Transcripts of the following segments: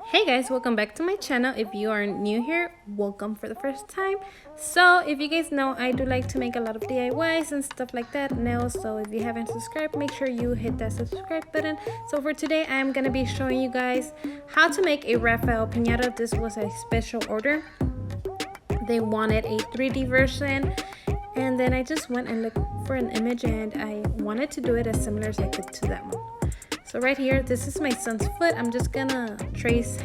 Hey guys, welcome back to my channel. If you are new here, welcome for the first time. So if you guys know, I do like to make a lot of DIYs and stuff like that now. So if you haven't subscribed, make sure you hit that subscribe button. So for today, I'm gonna be showing you guys how to make a Raphael Piñata. This was a special order. They wanted a 3D version, and then I just went and looked for an image, and I wanted to do it as similar as I could to that one. So right here, this is my son's foot. I'm just gonna trace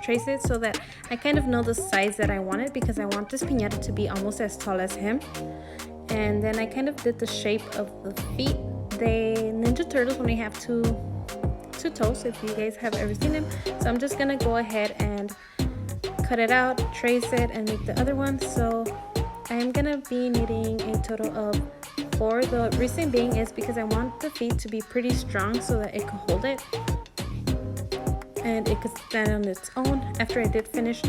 it so that I kind of know the size that I wanted, because I want this piñata to be almost as tall as him. And then I kind of did the shape of the feet. The Ninja Turtles only have two toes, if you guys have ever seen them. So I'm just gonna go ahead and cut it out, trace it, and make the other one. So I'm gonna be needing a total of 4. The reason being is because I want the feet to be pretty strong so that it could hold it and it could stand on its own. After I did finish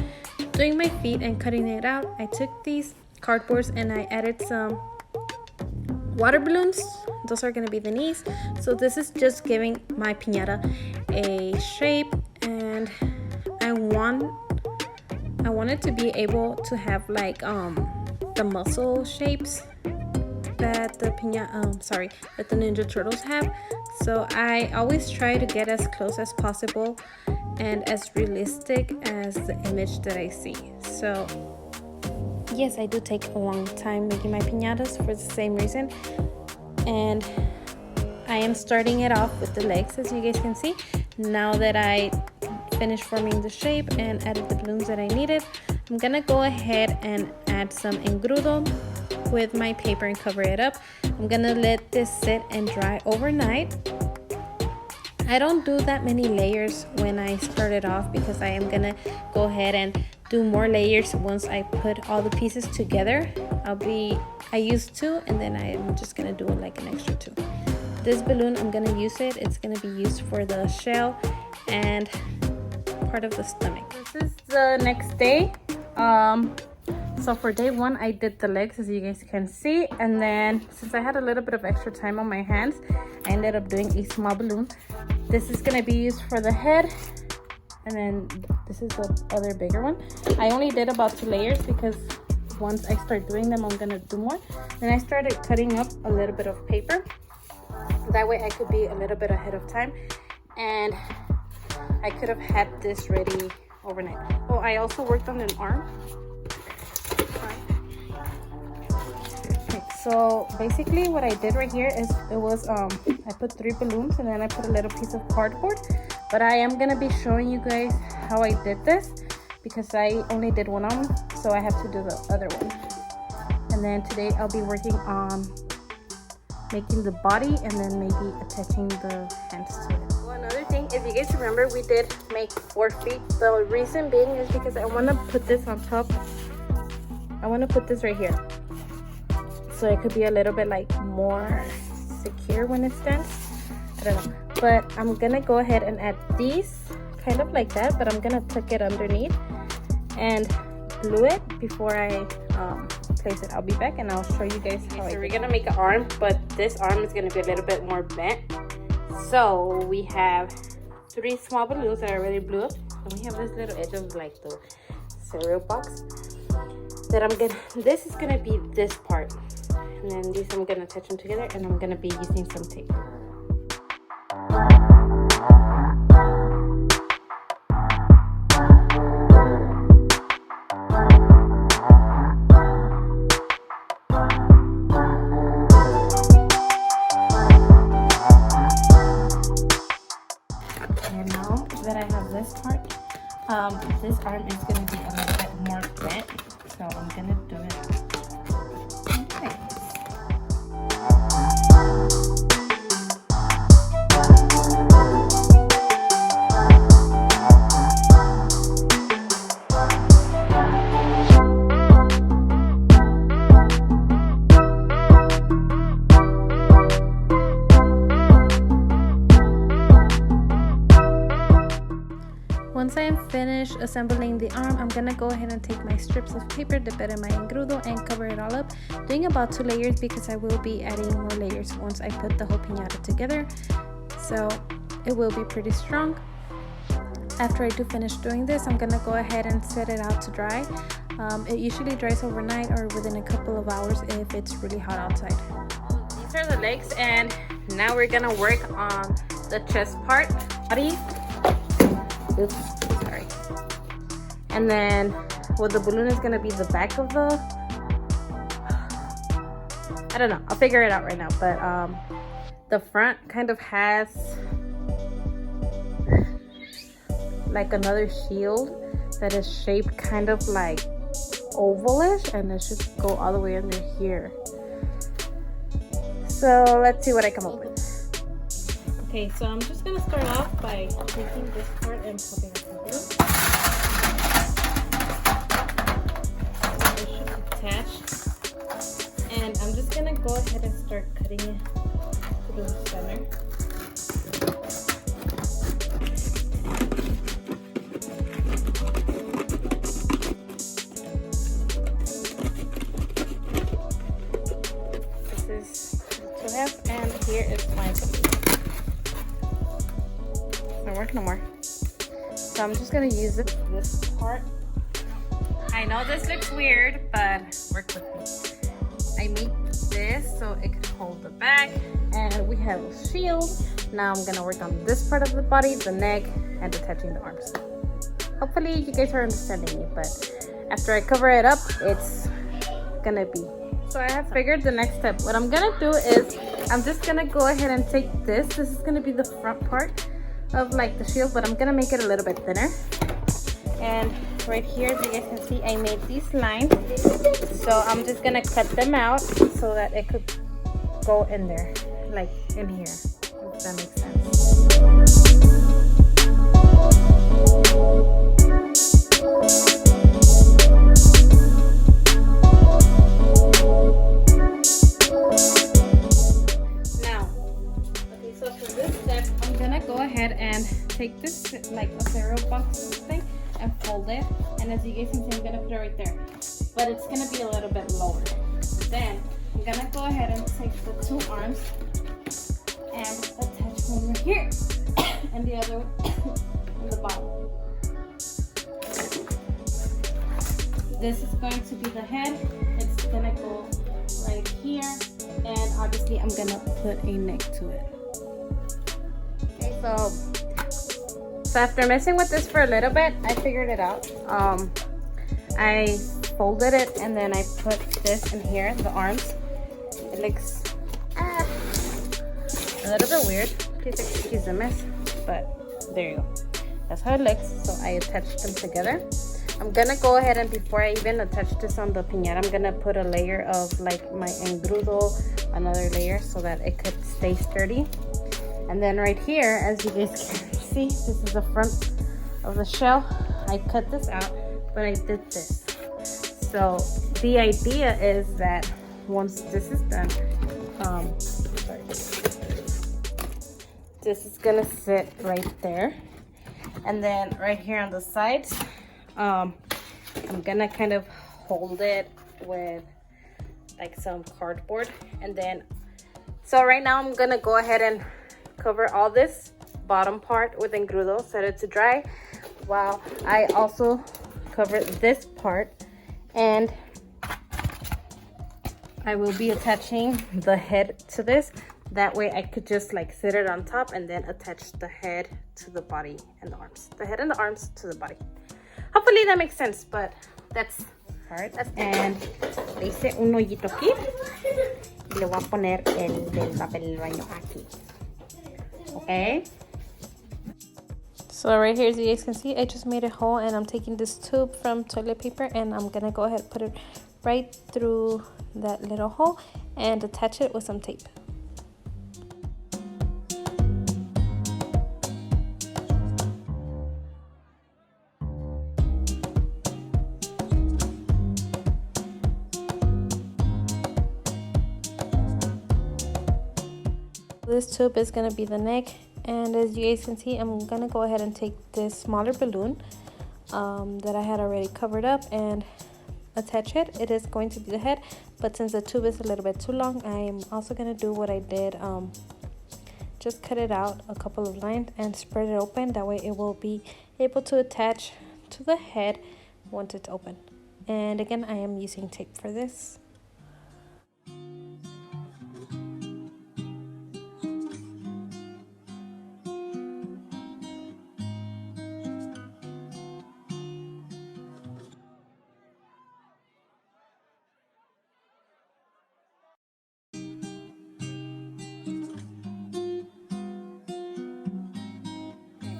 doing my feet and cutting it out, I took these cardboards and I added some water balloons. Those are going to be the knees. So this is just giving my piñata a shape, and I wanted to be able to have like the muscle shapes that the that the Ninja Turtles have. So I always try to get as close as possible and as realistic as the image that I see. So yes, I do take a long time making my piñatas for the same reason. And I am starting it off with the legs, as you guys can see. Now that I finished forming the shape and added the balloons that I needed, I'm gonna go ahead and add some engrudo with my paper and cover it up. I'm gonna let this sit and dry overnight. I don't do that many layers when I start it off, because I am gonna go ahead and do more layers once I put all the pieces together. I used 2, and then I'm just gonna do like an extra 2. This balloon, I'm gonna use it. It's gonna be used for the shell and part of the stomach. This is the next day. So for day 1, I did the legs, as you guys can see, and then since I had a little bit of extra time on my hands, I ended up doing a small balloon. This is gonna be used for the head, and then this is the other bigger one. I only did about 2 layers because once I start doing them, I'm gonna do more. Then I started cutting up a little bit of paper. That way I could be a little bit ahead of time, and I could have had this ready overnight. Oh, I also worked on an arm. So basically what I did right here is I put 3 balloons, and then I put a little piece of cardboard. But I am gonna be showing you guys how I did this, because I only did one arm, so I have to do the other one. And then today I'll be working on making the body, and then maybe attaching the hands to it. Well, another thing, if you guys remember, we did make 4 feet. The reason being is because I want to put this on top. I want to put this right here, so it could be a little bit like more secure when it stands. I don't know, but I'm gonna go ahead and add these kind of like that, but I'm gonna tuck it underneath and glue it before I place it. I'll be back and I'll show you guys how. So we're gonna make an arm, but this arm is gonna be a little bit more bent. So we have 3 small balloons that I already blew up, and we have this little edge of like the cereal box that this is gonna be this part, and then these I'm gonna attach them together, and I'm gonna be using some tape. And now that I have this part, this arm is gonna be a little bit more bent, so I'm gonna do it. Okay. Once I am finished assembling the arm, I'm gonna go ahead and take my strips of paper, dip it in my engrudo, and cover it all up, doing about 2 layers because I will be adding more layers once I put the whole piñata together, so it will be pretty strong. after I do finish doing this, I'm gonna go ahead and set it out to dry. It usually dries overnight or within a couple of hours if it's really hot outside. These are the legs, and now we're gonna work on the chest part, body. Oops, sorry. And then, well, the balloon is gonna be the back of the, I don't know, I'll figure it out right now, but the front kind of has like another shield that is shaped kind of like ovalish, and it should go all the way under here. So let's see what I come up with. Okay, so I'm just gonna start off by taking this part and popping it through. It should attach, and I'm just gonna go ahead and start cutting it to the center. And here is my no work no more. So I'm just gonna use this part. I know this looks weird, but work with me. I made this so it can hold the back, and we have a shield. Now I'm gonna work on this part of the body, the neck, and attaching the arms. Hopefully you guys are understanding me, but after I cover it up, it's gonna be. So I have figured the next step. What I'm gonna do is I'm just gonna go ahead and take this. This is gonna be the front part of like the shield, but I'm gonna make it a little bit thinner. And right here, as you guys can see, I made these lines. So I'm just gonna cut them out so that it could go in there, like in here, if that makes sense. And take this like a cereal box thing and fold it, and as you guys can see, I'm gonna put it right there, but it's gonna be a little bit lower. Then I'm gonna go ahead and take the two arms and attach one right here and the other on the bottom. This is going to be the head. It's gonna go right here, and obviously I'm gonna put a neck to it. So after messing with this for a little bit, I figured it out. I folded it, and then I put this in here, the arms. It looks a little bit weird. Please excuse the mess, but there you go. That's how it looks. So I attached them together. I'm gonna go ahead, and before I even attach this on the piñata, I'm gonna put a layer of like my engrudo, another layer, so that it could stay sturdy. And then right here, as you guys can see, this is the front of the shell. I cut this out, but I did this. So the idea is that once this is done, this is gonna sit right there. And then right here on the sides, I'm gonna kind of hold it with like some cardboard. And then, so right now I'm gonna go ahead and cover all this bottom part with engrudo, set it to dry, while I also cover this part, and I will be attaching the head to this. That way I could just like sit it on top and then attach the head to the body and the arms. The head and the arms to the body. Hopefully that makes sense, but that's part. And le hice un hoyito aquí y le voy a poner el del papel del baño aquí. Okay, so right here, as you guys can see, I just made a hole, and I'm taking this tube from toilet paper, and I'm gonna go ahead and put it right through that little hole and attach it with some tape. This tube is going to be the neck, and as you guys can see, I'm going to go ahead and take this smaller balloon that I had already covered up and attach it. It is going to be the head, but since the tube is a little bit too long, I'm also going to do what I did just cut it out a couple of lines and spread it open. That way it will be able to attach to the head once it's open. And again, I am using tape for this.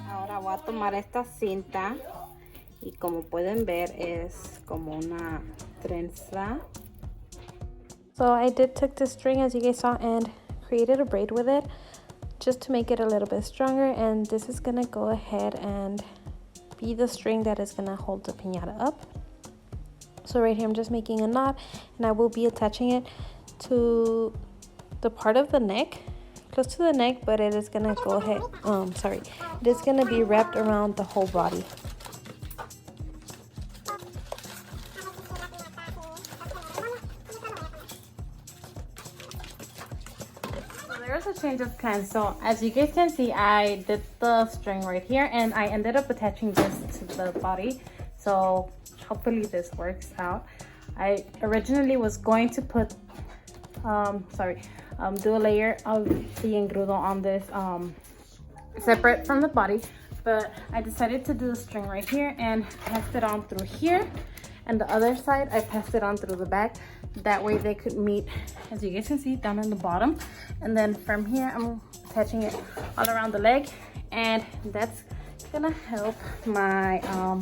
Ahora voy a tomar esta cinta y como pueden ver es como una trenza. So I did took the string, as you guys saw, and created a braid with it just to make it a little bit stronger, and this is gonna go ahead and be the string that is gonna hold the piñata up. So right here I'm just making a knot, and I will be attaching it to the part of the neck, close to the neck, but it is gonna go ahead, it is gonna be wrapped around the whole body. So there's a change of plans. So as you guys can see, I did the string right here, and I ended up attaching this to the body. So hopefully this works out. I originally was going to put do a layer of the engrudo on this separate from the body, but I decided to do the string right here and passed it on through here, and the other side I passed it on through the back. That way they could meet, as you guys can see, down in the bottom, and then from here I'm attaching it all around the leg, and that's gonna help my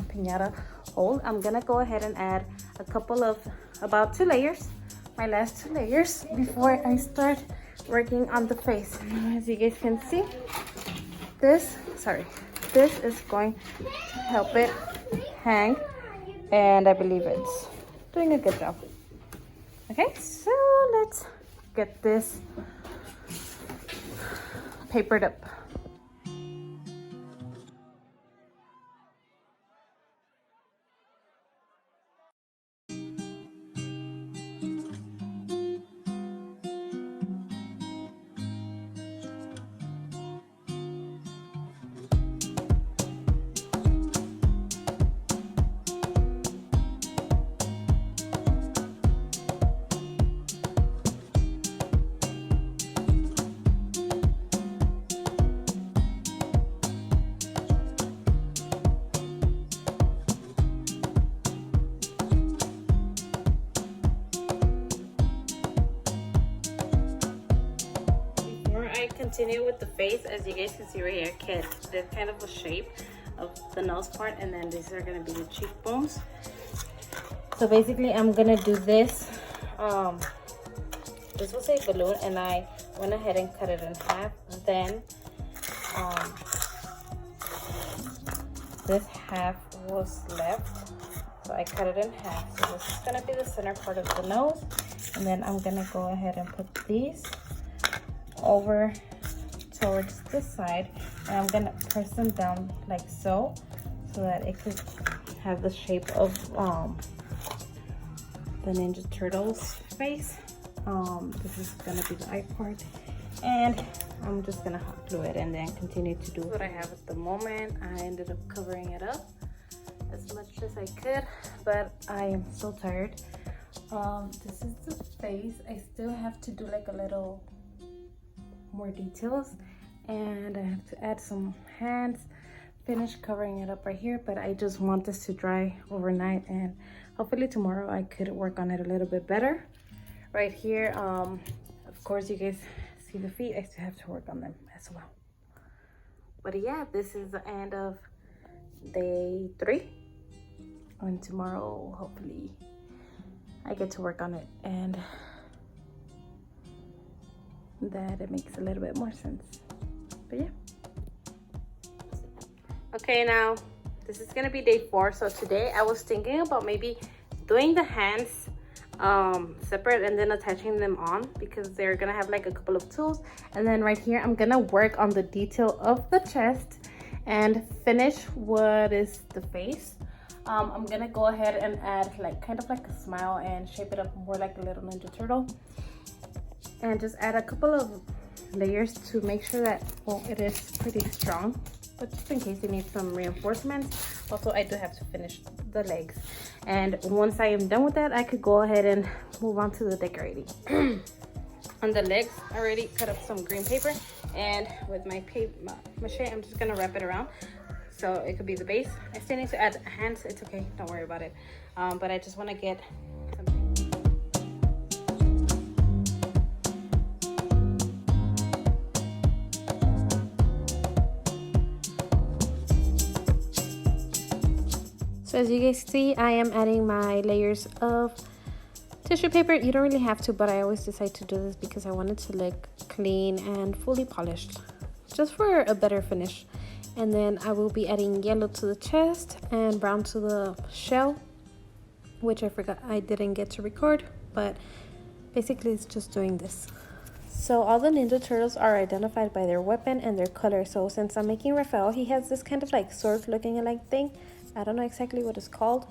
piñata hold. I'm gonna go ahead and add a couple of about 2 layers, my last 2 layers, before I start working on the face. As you guys can see, this is going to help it hang, and I believe it's doing a good job. Okay, so let's get this papered up. Continue with the face. As you guys can see right here, there's kind of a shape of the nose part, and then these are going to be the cheekbones. So basically I'm going to do this. This was a balloon, and I went ahead and cut it in half. Then this half was left, so I cut it in half. So this is going to be the center part of the nose, and then I'm going to go ahead and put these over towards this side, and I'm gonna press them down like so that it could have the shape of the Ninja Turtles face. This is gonna be the eye part, and I'm just gonna hot glue it and then continue to do what I have at the moment. I ended up covering it up as much as I could, but I am so tired. This is the face. I still have to do like a little more details, and I have to add some hands, finish covering it up right here, but I just want this to dry overnight, and hopefully tomorrow I could work on it a little bit better. Right here, of course you guys see the feet. I still have to work on them as well. But yeah, this is the end of day 3, and tomorrow hopefully I get to work on it, and that it makes a little bit more sense. But yeah, okay, now this is gonna be day 4. So today I was thinking about maybe doing the hands separate and then attaching them on, because they're gonna have like a couple of tools. And then right here I'm gonna work on the detail of the chest and finish what is the face. I'm gonna go ahead and add like kind of like a smile and shape it up more like a little Ninja Turtle, and just add a couple of layers to make sure that, well, it is pretty strong, but just in case you need some reinforcements. Also, I do have to finish the legs, and once I am done with that, I could go ahead and move on to the decorating. On the legs, I already cut up some green paper, and with my mache, I'm just gonna wrap it around so it could be the base. I still need to add hands. It's okay, don't worry about it. But I just want to get something. So as you guys see, I am adding my layers of tissue paper. You don't really have to, but I always decide to do this because I want it to look clean and fully polished, just for a better finish. And then I will be adding yellow to the chest and brown to the shell, which I forgot I didn't get to record, but basically it's just doing this. So all the Ninja Turtles are identified by their weapon and their color. So since I'm making Raphael, he has this kind of like sword looking like thing. I don't know exactly what it's called,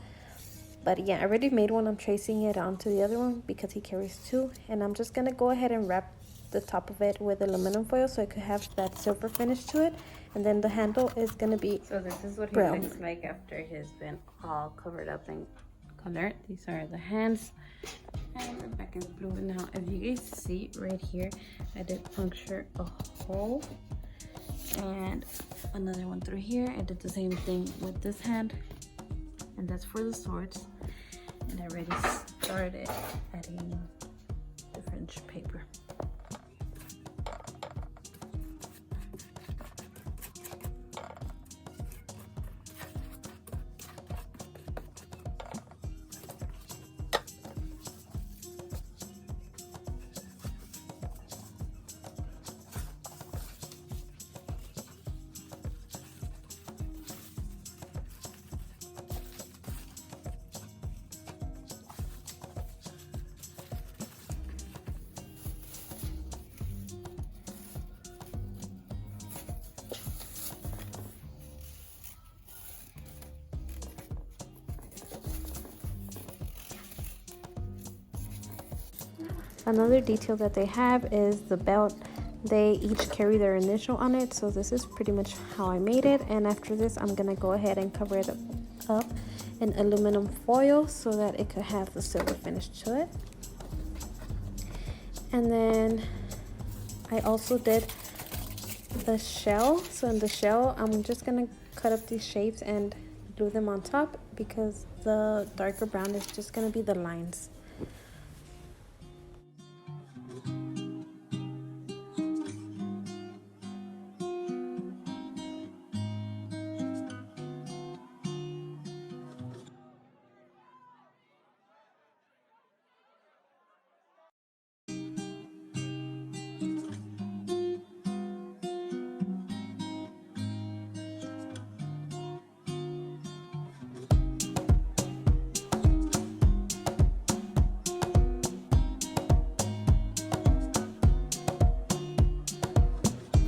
but yeah, I already made one. I'm tracing it onto the other one because he carries two, and I'm just gonna go ahead and wrap the top of it with aluminum foil so it could have that silver finish to it, and then the handle is gonna be so this is what he brown. looks like after he's been all covered up in color. These are the hands, and the back is blue. Now if you guys see right here, I did puncture a hole and another one through here. I did the same thing with this hand, and that's for the swords. And I already started adding the French paper. Another detail that they have is the belt. They each carry their initial on it, so this is pretty much how I made it. And after this, I'm gonna go ahead and cover it up in aluminum foil so that it could have the silver finish to it. And then I also did the shell. So in the shell, I'm just gonna cut up these shapes and glue them on top because the darker brown is just gonna be the lines.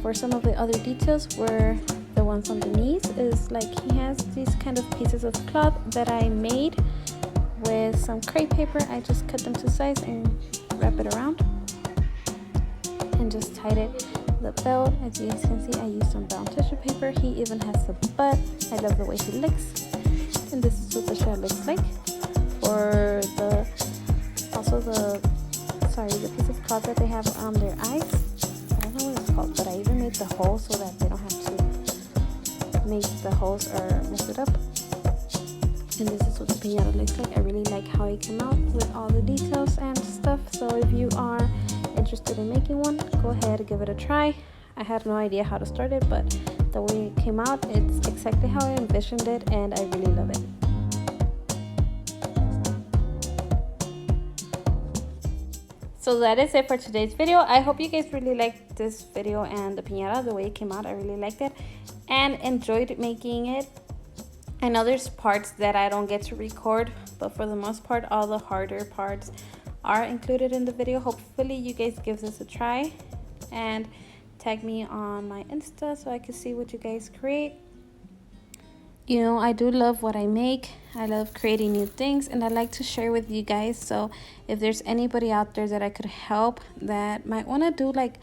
For some of the other details were the ones on the knees, is like he has these kind of pieces of cloth that I made with some crepe paper. I just cut them to size and wrap it around and just tied it. The belt, as you guys can see, I used some brown tissue paper. He even has the butt. I love the way he looks. And this is what the shell looks like. For the piece of cloth that they have on their eyes, I don't know what it's called, but I even made the hole so that they don't have to make the holes or mess it up. And this is what the piñata looks like. I really like how it came out with all the details and stuff. So if you are interested in making one, go ahead and give it a try. I had no idea how to start it, but the way it came out, it's exactly how I envisioned it, and I really love it. So that is it for today's video. I hope you guys really liked this video and the piñata, the way it came out. I really liked it and enjoyed making it. I know there's parts that I don't get to record, but for the most part, all the harder parts are included in the video. Hopefully you guys give this a try and tag me on my Insta so I can see what you guys create. You know, I do love what I make. I love creating new things, and I like to share with you guys. So if there's anybody out there that I could help that might want to do like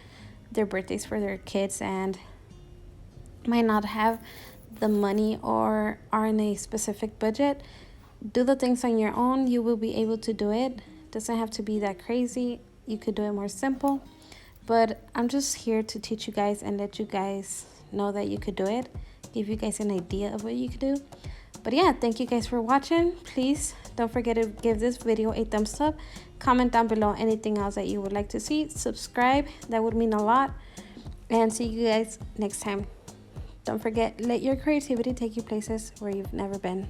their birthdays for their kids and might not have the money or are in a specific budget, do the things on your own. You will be able to do it. Doesn't have to be that crazy. You could do it more simple. But I'm just here to teach you guys and let you guys know that you could do it. Give you guys an idea of what you could do. But yeah, thank you guys for watching. Please don't forget to give this video a thumbs up. Comment down below anything else that you would like to see. Subscribe. That would mean a lot. And see you guys next time. Don't forget, let your creativity take you places where you've never been.